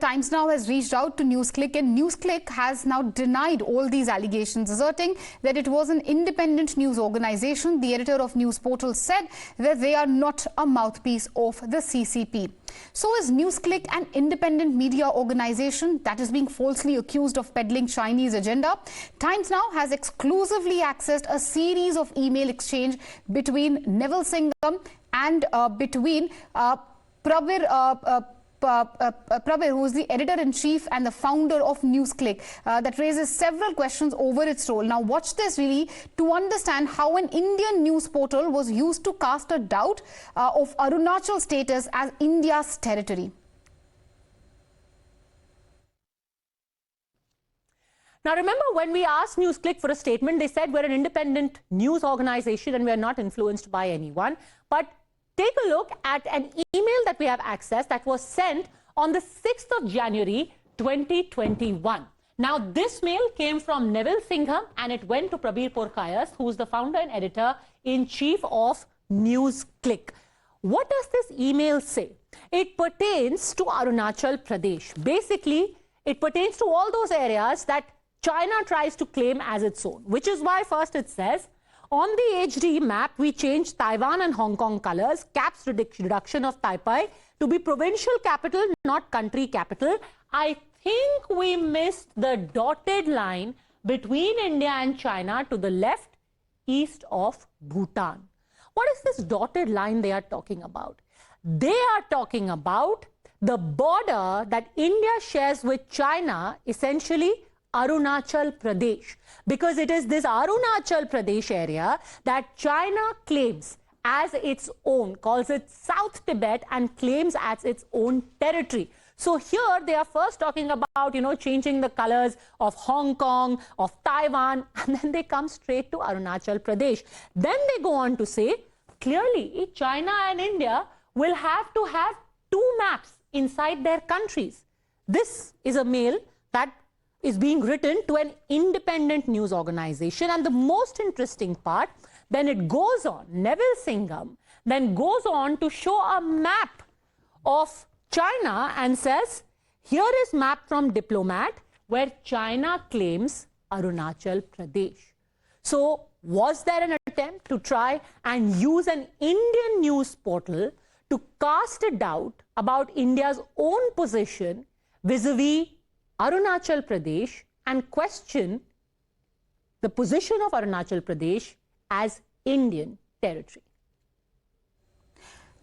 Times now has reached out to Newsclick, and Newsclick has now denied all these allegations, asserting that it was an independent news organization. The editor of news portal said that they are not a mouthpiece of the CCP. So is Newsclick an independent media organization that is being falsely accused of peddling Chinese agenda? Times now has exclusively accessed a series of email exchange between Neville Singham and between Prabir, who is the editor-in-chief and the founder of Newsclick, that raises several questions over its role. Now, watch this really to understand how an Indian news portal was used to cast a doubt of Arunachal's status as India's territory. Now, remember when we asked Newsclick for a statement, they said we're an independent news organization and we're not influenced by anyone. But take a look at an email that we have accessed that was sent on the 6th of January 2021. Now, this mail came from Neville Singham and it went to Prabir Purkayastha, who is the founder and editor-in-chief of Newsclick. What does this email say? It pertains to Arunachal Pradesh. Basically, it pertains to all those areas that China tries to claim as its own, which is why first it says, on the HD map, we changed Taiwan and Hong Kong colors, caps reduction of Taipei to be provincial capital, not country capital. I think we missed the dotted line between India and China to the left, east of Bhutan. What is this dotted line they are talking about? They are talking about the border that India shares with China, essentially Arunachal Pradesh, because it is this Arunachal Pradesh area that China claims as its own, calls it South Tibet, and claims as its own territory. So here they are first talking about, changing the colors of Hong Kong, of Taiwan, and then they come straight to Arunachal Pradesh. Then they go on to say, clearly, China and India will have to have two maps inside their countries. This is a mail that is being written to an independent news organization. And the most interesting part, then it goes on, Neville Singham then goes on to show a map of China and says, here is map from Diplomat where China claims Arunachal Pradesh. So was there an attempt to try and use an Indian news portal to cast a doubt about India's own position vis-a-vis Arunachal Pradesh and question the position of Arunachal Pradesh as Indian territory?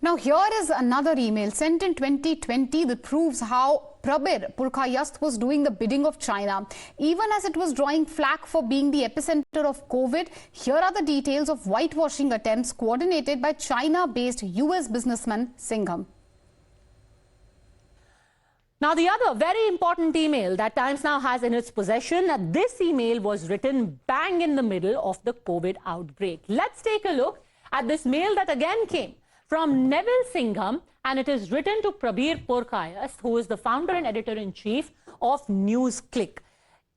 Now, here is another email sent in 2020 that proves how Prabir Purkayastha was doing the bidding of China. Even as it was drawing flack for being the epicenter of COVID, here are the details of whitewashing attempts coordinated by China-based US businessman Singham. Now, the other very important email that Times now has in its possession, this email was written bang in the middle of the COVID outbreak. Let's take a look at this mail that again came from Neville Singham, and it is written to Prabir Purkayastha, who is the founder and editor-in-chief of Newsclick.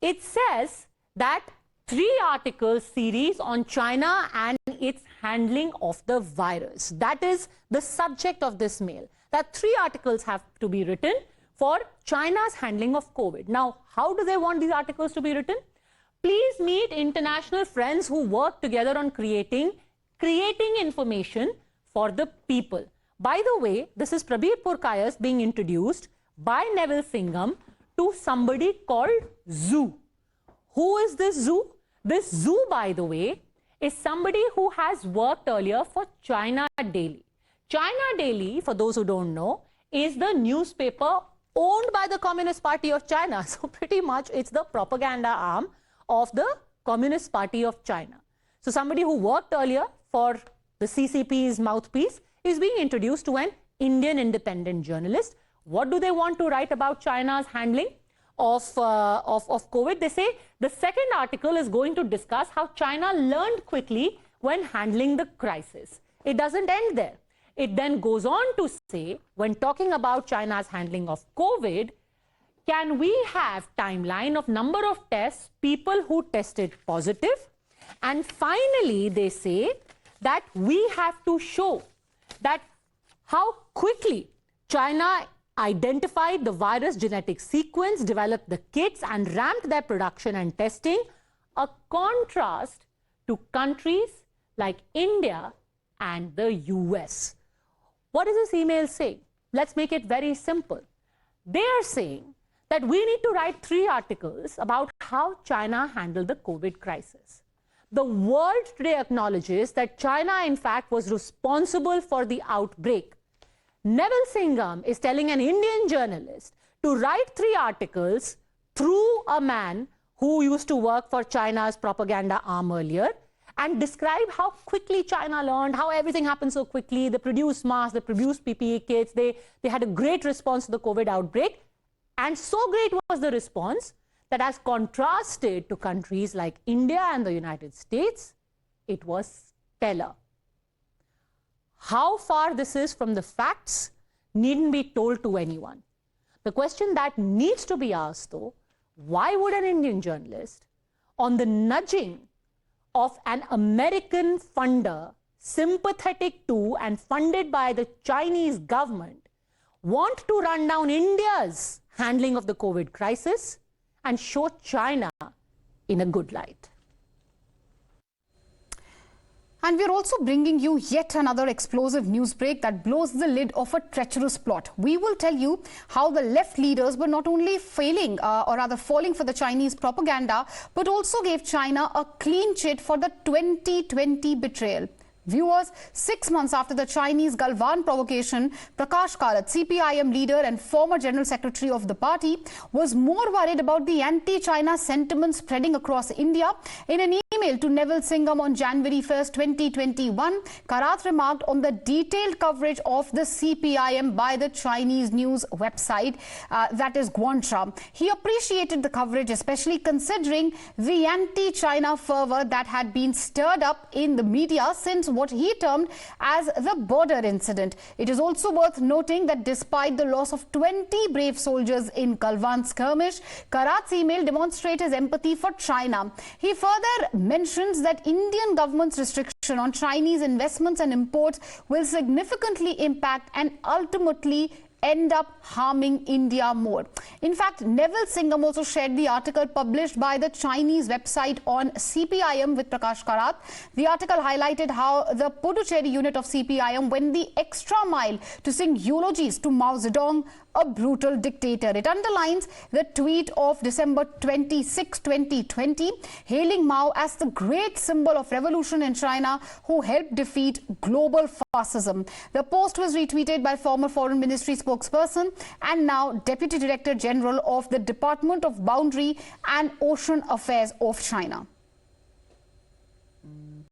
It says that 3 articles series on China and its handling of the virus. That is the subject of this mail. That 3 articles have to be written for China's handling of COVID. Now, how do they want these articles to be written? Please meet international friends who work together on creating information for the people. By the way, this is Prabir Purkayastha being introduced by Neville Singham to somebody called Zoo. Who is this Zoo? This Zoo, by the way, is somebody who has worked earlier for China Daily. China Daily, for those who don't know, is the newspaper owned by the Communist Party of China. So pretty much it's the propaganda arm of the Communist Party of China. So somebody who worked earlier for the CCP's mouthpiece is being introduced to an Indian independent journalist. What do they want to write about China's handling of COVID? They say the second article is going to discuss how China learned quickly when handling the crisis. It doesn't end there. It then goes on to say, when talking about China's handling of COVID, can we have timeline of number of tests, people who tested positive? And finally, they say that we have to show that how quickly China identified the virus genetic sequence, developed the kits, and ramped their production and testing, a contrast to countries like India and the US. What is this email saying? Let's make it very simple. They are saying that we need to write 3 articles about how China handled the COVID crisis. The world today acknowledges that China, in fact, was responsible for the outbreak. Neville Singham is telling an Indian journalist to write 3 articles through a man who used to work for China's propaganda arm earlier, and describe how quickly China learned, how everything happened so quickly. They produced masks, they produced PPE kits, they had a great response to the COVID outbreak. And so great was the response that as contrasted to countries like India and the United States, it was stellar. How far this is from the facts needn't be told to anyone. The question that needs to be asked, though, why would an Indian journalist, on the nudging of an American funder sympathetic to and funded by the Chinese government, want to run down India's handling of the COVID crisis and show China in a good light? And we're also bringing you yet another explosive news break that blows the lid of a treacherous plot. We will tell you how the left leaders were not only failing or rather falling for the Chinese propaganda, but also gave China a clean chit for the 2020 betrayal. Viewers, 6 months after the Chinese Galwan provocation, Prakash Karat, CPIM leader and former General Secretary of the party, was more worried about the anti-China sentiment spreading across India. In an email to Neville Singham on January 1st, 2021, Karat remarked on the detailed coverage of the CPIM by the Chinese news website, that is Guansha. He appreciated the coverage, especially considering the anti-China fervor that had been stirred up in the media since what he termed as the border incident. It is also worth noting that despite the loss of 20 brave soldiers in Galwan skirmish, Karat's email demonstrates his empathy for China. He further mentions that Indian government's restriction on Chinese investments and imports will significantly impact and ultimately end up harming India more. In fact, Neville Singham also shared the article published by the Chinese website on CPIM with Prakash Karat. The article highlighted how the Puducherry unit of CPIM went the extra mile to sing eulogies to Mao Zedong, a brutal dictator. It underlines the tweet of December 26, 2020, hailing Mao as the great symbol of revolution in China who helped defeat global fascism. The post was retweeted by former Foreign Ministry spokesperson and now Deputy Director General of the Department of Boundary and Ocean Affairs of China.